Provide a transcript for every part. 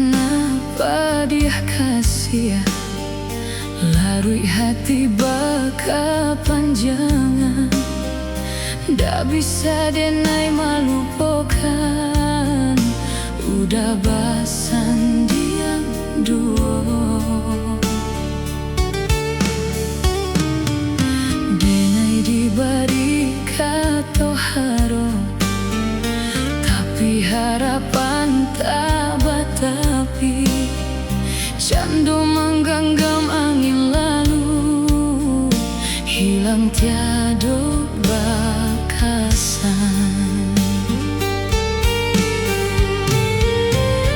Kenapa dia kasih larui hati baka panjangan, ndak bisa denai malupakan, udah basan dia duo. Denai diberi kata haro, tapi harapan tak batapi. Candu menggenggam angin lalu, hilang tiada bakasan.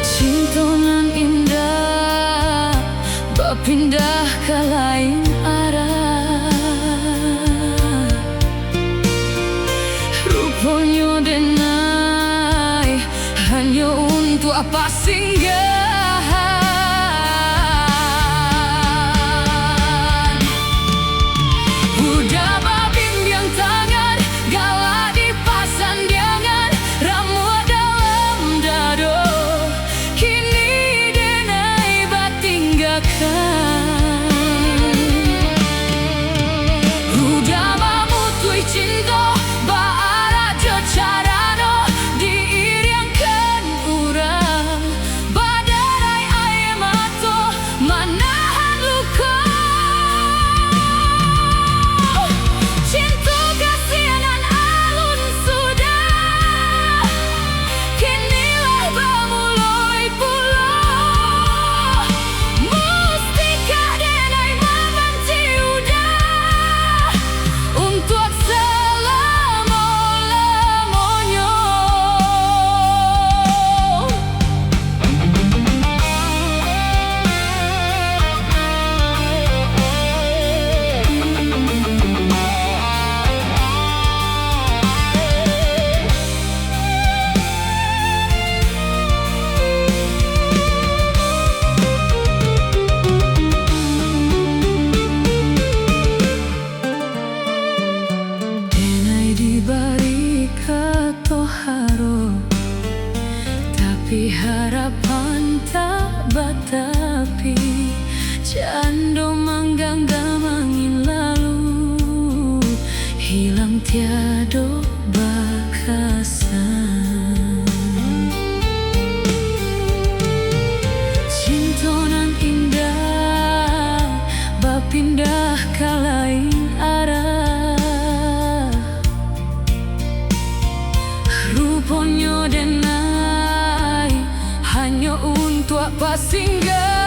Cinta nan indah berpindah ke lain arah, rupanya denai hanya untuk apa singgah. Tapi harapan tak batapi, candu menggenggam angin lalu, hilang tiada bakasan. Cinta nan indah berpindah ke lain arah, rupanya denai hanya untuk apa singgah.